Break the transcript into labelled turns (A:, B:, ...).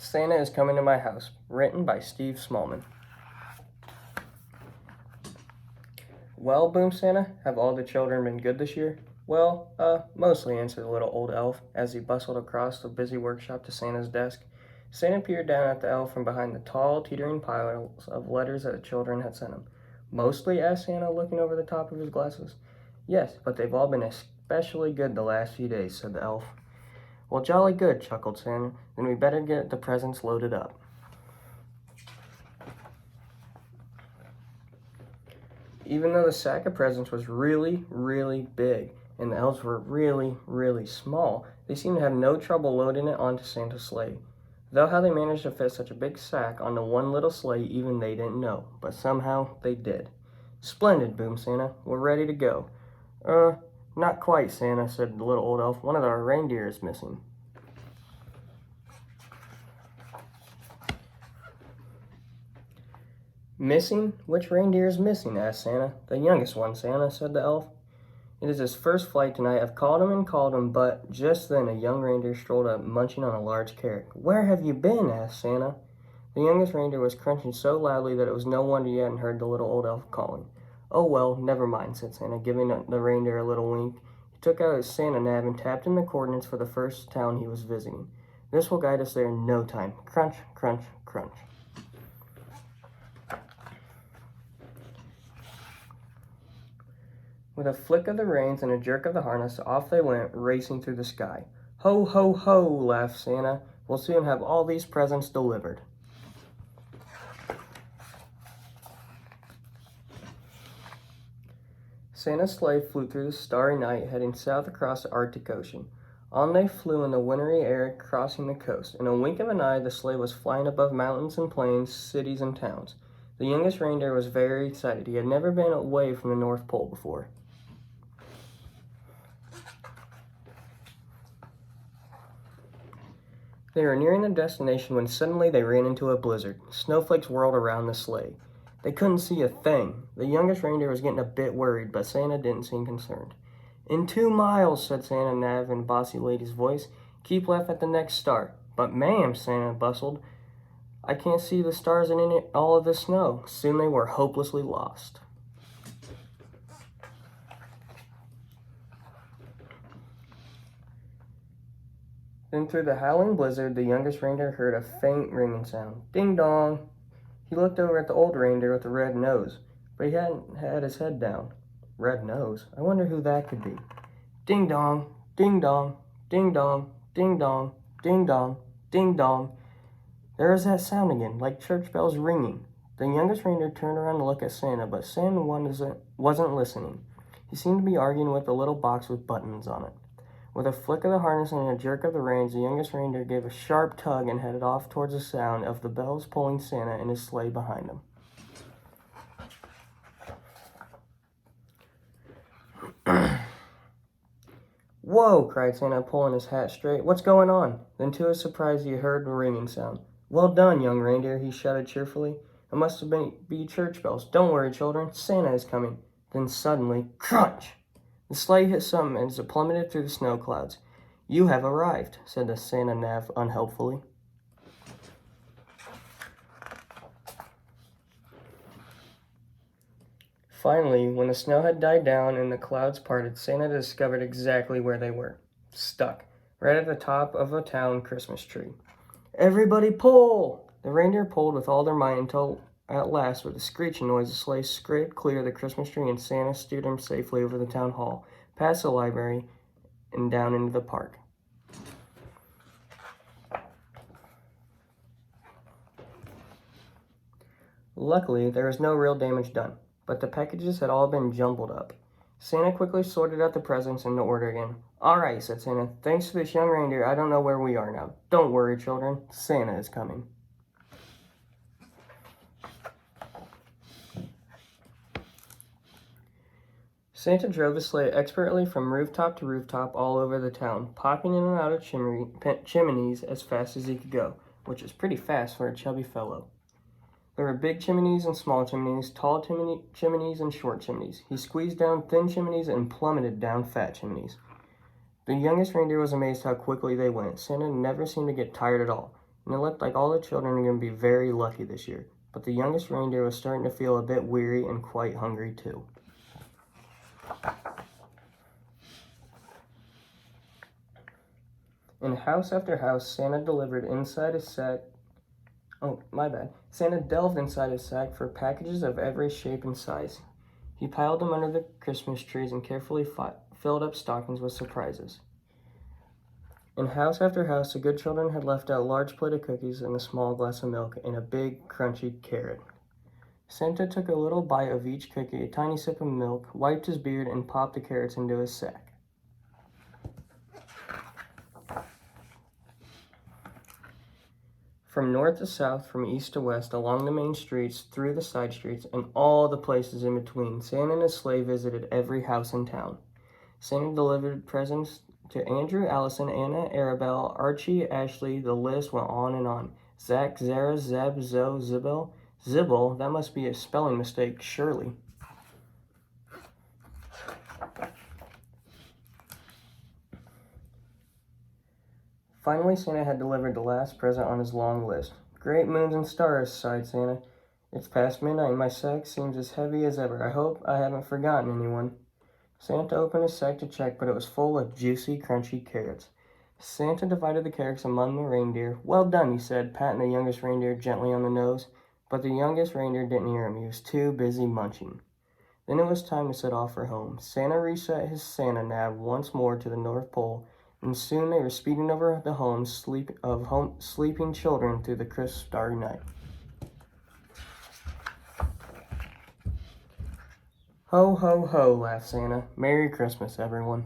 A: Santa is Coming to My House, written by Steve Smallman. Well, boomed Santa, have all the children been good this year? Well, mostly, answered the little old elf as he bustled across the busy workshop to Santa's desk. Santa peered down at the elf from behind the tall, teetering piles of letters that the children had sent him. Mostly, asked Santa, looking over the top of his glasses. Yes, but they've all been especially good the last few days, said the elf. Well, jolly good, chuckled Santa. Then we better get the presents loaded up. Even though the sack of presents was really, really big, and the elves were really, really small, they seemed to have no trouble loading it onto Santa's sleigh. Though how they managed to fit such a big sack onto one little sleigh, even they didn't know, but somehow they did. Splendid, boomed Santa. We're ready to go. Not quite, Santa, said the little old elf. One of our reindeer is missing. Missing? Which reindeer is missing? Asked Santa. The youngest one, Santa, said the elf. It is his first flight tonight. I've called him and called him, but just then a young reindeer strolled up, munching on a large carrot. Where have you been? Asked Santa. The youngest reindeer was crunching so loudly that it was no wonder you hadn't heard the little old elf calling. Oh, well, never mind, said Santa, giving the reindeer a little wink. He took out his Santa nav and tapped in the coordinates for the first town he was visiting. This will guide us there in no time. Crunch, crunch, crunch. With a flick of the reins and a jerk of the harness, off they went, racing through the sky. Ho, ho, ho, laughed Santa. We'll soon have all these presents delivered. Santa's sleigh flew through the starry night, heading south across the Arctic Ocean. On they flew in the wintry air, crossing the coast. In a wink of an eye, the sleigh was flying above mountains and plains, cities and towns. The youngest reindeer was very excited. He had never been away from the North Pole before. They were nearing their destination when suddenly they ran into a blizzard. Snowflakes whirled around the sleigh. They couldn't see a thing. The youngest reindeer was getting a bit worried, but Santa didn't seem concerned. In 2 miles, said Santa Nav in a bossy lady's voice. Keep left at the next star. But ma'am, Santa bustled, I can't see the stars in all of this snow. Soon they were hopelessly lost. Then through the howling blizzard, the youngest reindeer heard a faint ringing sound. Ding dong! He looked over at the old reindeer with the red nose, but he hadn't had his head down. Red nose? I wonder who that could be. Ding dong, ding dong, ding dong, ding dong, ding dong, ding dong. There was that sound again, like church bells ringing. The youngest reindeer turned around to look at Santa, but Santa wasn't listening. He seemed to be arguing with the little box with buttons on it. With a flick of the harness and a jerk of the reins, the youngest reindeer gave a sharp tug and headed off towards the sound of the bells pulling Santa and his sleigh behind him. Whoa, cried Santa, pulling his hat straight. What's going on? Then to his surprise, he heard a ringing sound. Well done, young reindeer, he shouted cheerfully. It must have been church bells. Don't worry, children, Santa is coming. Then suddenly, crunch! The sleigh hit something as it plummeted through the snow clouds. You have arrived, said the Santa Nav unhelpfully. Finally, when the snow had died down and the clouds parted, Santa discovered exactly where they were. Stuck, right at the top of a town Christmas tree. Everybody pull! The reindeer pulled with all their might until at last, with a screeching noise, the sleigh scraped clear of the Christmas tree and Santa steered him safely over the town hall, past the library, and down into the park. Luckily, there was no real damage done, but the packages had all been jumbled up. Santa quickly sorted out the presents into order again. All right, said Santa. Thanks to this young reindeer, I don't know where we are now. Don't worry, children. Santa is coming. Santa drove his sleigh expertly from rooftop to rooftop all over the town, popping in and out of chimneys as fast as he could go, which is pretty fast for a chubby fellow. There were big chimneys and small chimneys, tall chimneys and short chimneys. He squeezed down thin chimneys and plummeted down fat chimneys. The youngest reindeer was amazed how quickly they went. Santa never seemed to get tired at all. and it looked like all the children were going to be very lucky this year. But the youngest reindeer was starting to feel a bit weary and quite hungry too. In house after house, Santa delivered inside his sack. Oh, my bad. Santa delved inside his sack for packages of every shape and size. He piled them under the Christmas trees and carefully filled up stockings with surprises. In house after house, the good children had left out a large plate of cookies and a small glass of milk and a big, crunchy carrot. Santa took a little bite of each cookie, a tiny sip of milk, wiped his beard, and popped the carrots into his sack. From north to south, from east to west, along the main streets, through the side streets, and all the places in between, Santa and his sleigh visited every house in town. Santa delivered presents to Andrew, Allison, Anna, Arabelle, Archie, Ashley. The list went on and on. Zach, Zara, Zeb, Zoe, Zibel. Zibble, that must be a spelling mistake, surely. Finally, Santa had delivered the last present on his long list. Great moons and stars, sighed Santa. It's past midnight and my sack seems as heavy as ever. I hope I haven't forgotten anyone. Santa opened his sack to check, but it was full of juicy, crunchy carrots. Santa divided the carrots among the reindeer. Well done, he said, patting the youngest reindeer gently on the nose. But the youngest reindeer didn't hear him. He was too busy munching. Then it was time to set off for home. Santa reset his Santa nav once more to the North Pole, and soon they were speeding over the homes sleeping children through the crisp, starry night. Ho, ho, ho, laughed Santa. Merry Christmas, everyone.